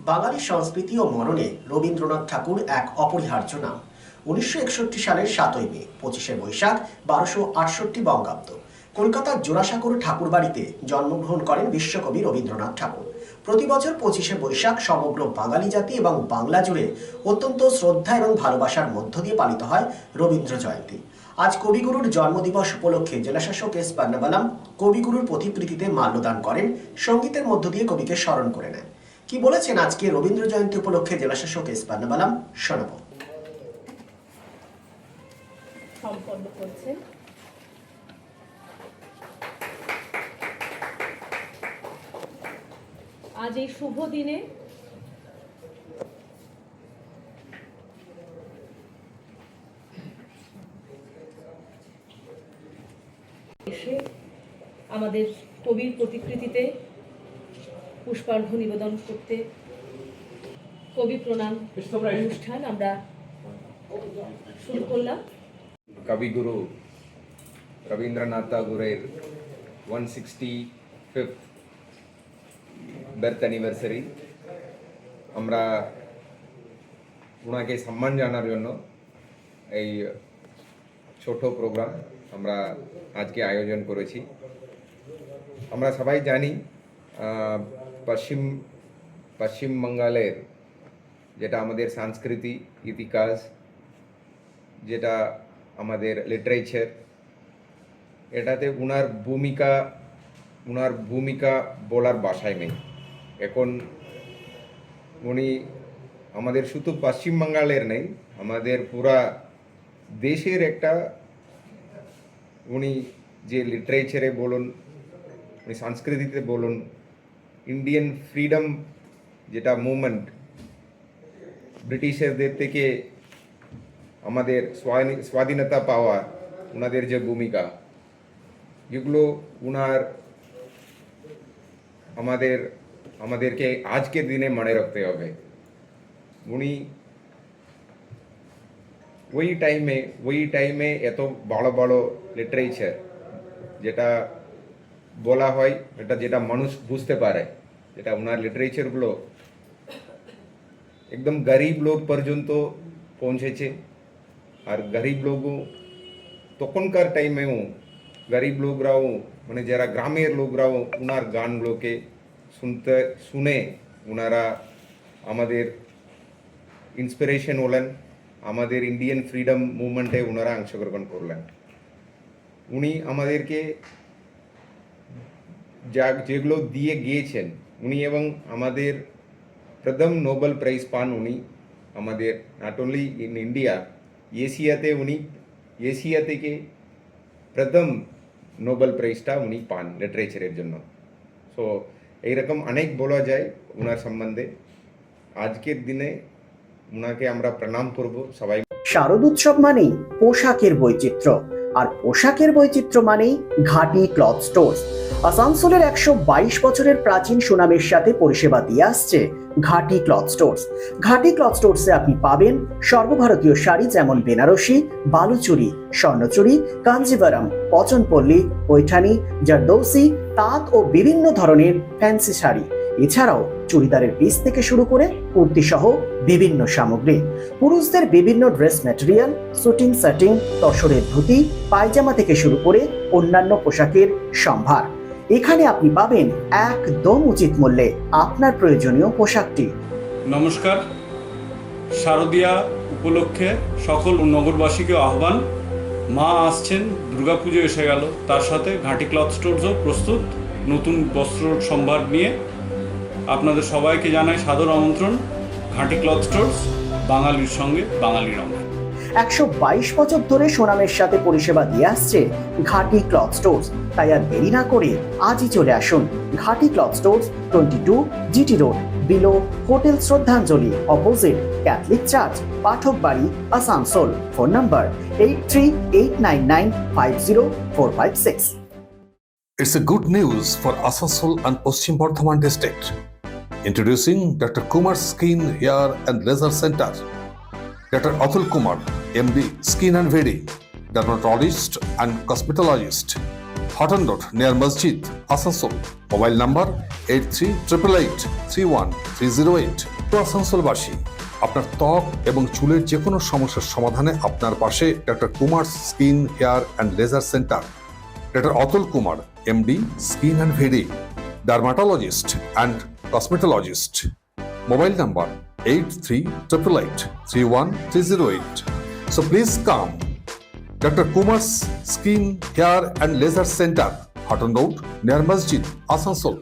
বাঙালি সংস্কৃতি ও মননে রবীন্দ্রনাথ ঠাকুর এক অপরিহার্য নাম। 1961 সালের 7ই মে 25শে বৈশাখ 1268 বঙ্গাব্দ কলকাতার জোড়াসাঁকোর ঠাকুর বাড়িতে জন্মগ্রহণ করেন বিশ্বকবি রবীন্দ্রনাথ ঠাকুর। প্রতি বছর 25শে বৈশাখ সমগ্র বাঙালি জাতি এবং বাংলা জুড়ে অত্যন্ত শ্রদ্ধা এবং ভালোবাসার মধ্য দিয়ে পালিত হয় রবীন্দ্র জয়ন্তী। আজ কবিগুরুর জন্মদিবস উপলক্ষে জেলাশাসক এস পান্নাবালাম কবিগুরুর প্রতিকৃতিতে মাল্যদান করেন, সঙ্গীতের মধ্য দিয়ে কবিকে স্মরণ করে নেন। কি বলেছেন আজকে রবীন্দ্র জয়ন্তী উপলক্ষে জেলাশাসক এস পান্নাবালাম, শোনাব। সম্পন্ন করছেন আজ এই শুভ দিনে এসে আমাদের কবির প্রতিকৃতিতে পুষ্পার্ঘ্য নিবেদন করতে কবি প্রণাম অনুষ্ঠান আমরা শুরু করলাম। কবিগুরু রবীন্দ্রনাথ ঠাকুরের 165th বার্থ অ্যানিভার্সারি, আমরা ওনাকে সম্মান জানার জন্য এই ছোট প্রোগ্রাম আমরা আজকে আয়োজন করেছি। আমরা সবাই জানি পশ্চিম বাংলার যেটা আমাদের সংস্কৃতি, ইতিহাস, যেটা আমাদের লিটারেচার, এটাতে ওনার ভূমিকা বলার ভাষায় নেই। এখন উনি আমাদের শুধু পশ্চিম বাংলার নেই, আমাদের পুরা দেশের একটা, উনি যে লিটারেচারে বলুন, উনি সংস্কৃতিতে বলুন, ইন্ডিয়ান ফ্রিডম যেটা মুভমেন্ট, ব্রিটিশারদের থেকে আমাদের স্বাধীনতা পাওয়া, ওনাদের যে ভূমিকা, যেগুলো ওনার আমাদেরকে আজকের দিনে মনে রাখতে হবে। উনি ওই টাইমে এত বড় বড় লিটারেচার যেটা বলা হয়, যেটা মানুষ বুঝতে পারে, যেটা ওনার লিটারেচারগুলো একদম গরিব লোক পর্যন্ত পৌঁছেছে। আর গরিব লোকও তখনকার টাইমেও গরিব লোকরাও, মানে যারা গ্রামের লোকরাও ওনার গানগুলোকে শুনে ওনারা আমাদের ইন্সপিরেশন হলেন, আমাদের ইন্ডিয়ান ফ্রিডম মুভমেন্টে ওনারা অংশগ্রহণ করলেন। উনি আমাদেরকে যেগুলো দিয়ে গিয়েছেন উনি, এবং আমাদের প্রথম নোবেল প্রাইজ পান উনি আমাদের, not only in India, Asia থেকে প্রথম নোবেল প্রাইজটা উনি পান লিটারেচারের জন্য। সো এইরকম অনেক বলা যায় ওনার সম্বন্ধে। আজকের দিনে ওনাকে আমরা প্রণাম করব সবাই। শারদ উৎসব মানেই পোশাকের বৈচিত্র্য, আর পোশাকের বৈচিত্র্য মানেই ঘাটি ক্লথ স্টোর্স। আসানসোলের 122 বছরের প্রাচীন সুনামের সাথে পরিষেবা দিয়ে আসছে ঘাটি ক্লথ স্টোর্স। ঘাটি ক্লথ স্টোর্সে আপনি পাবেন সর্বভারতীয় শাড়ি যেমন বেনারসি, বালুচুরি, স্বর্ণচুরি, কাঞ্জিভারাম, পচনপল্লী, পৈঠানি, জারদৌসি, তাঁত ও বিভিন্ন ধরনের ফ্যান্সি শাড়ি। এছাড়াও চুড়িদারের পিস থেকে শুরু করে কুর্তি সহ বিভিন্ন সামগ্রী, পুরুষদের বিভিন্ন ড্রেস ম্যাটেরিয়াল, শুটিং সেটিং, তসরের ধুতি, পায়জামা থেকে শুরু করে অন্যান্য পোশাকের সম্ভার। এখানে আপনি পাবেন একদম উচিত মূল্যে আপনার প্রয়োজনীয় পোশাকটি। নমস্কার, শারদীয়া উপলক্ষে সকল নগরবাসীকে আহ্বান। মা আসছেন, দুর্গাপুজো এসে গেল, তার সাথে ঘাটি ক্লথ স্টোরসও প্রস্তুত নতুন বস্ত্র সম্ভার নিয়ে। আপনাদের সবাইকে জানাই সাদর আমন্ত্রণ। ঘাটি ক্লথ স্টোরস, বাঙালির সঙ্গে বাঙালির রঙ। 122 বছর ধরে সুনামের সাথে পরিষেবা দিয়ে আসছে ঘাটি ক্লথ স্টোর্স। তাই আর দেরি না করে আজই চলে আসুন ঘাটি cloth stores, 22 GT road, below hotel শ্রদ্ধাঞ্জলি, অপোজিট ক্যাথলিক চার্চ, পাঠক বাড়ি, Asansol. Phone number 8389950456। It's a good news for Asansol and Paschim Bardhaman district. Introducing Dr. Kumar Skin Hair and Laser Center. Dr. Atul Kumar, MD, Skin and Wedding, dermatologist and cosmetologist. Hotton Road near Masjid, Asansol. Mobile number 8388831308. তো আসানসোলবাসী, আপনার ত্বক এবং চুলের যে কোনো সমস্যার সমাধানে আপনার পাশে doctor Kumar skin hair and laser centre. Doctor Atul Kumar, MD, skin and VD, dermatologist and cosmetologist. Mobile number 8388831308. So please come. Dr. Kumar's Skin, Hair and Laser Center, Hotton Road, near Masjid, Asansol.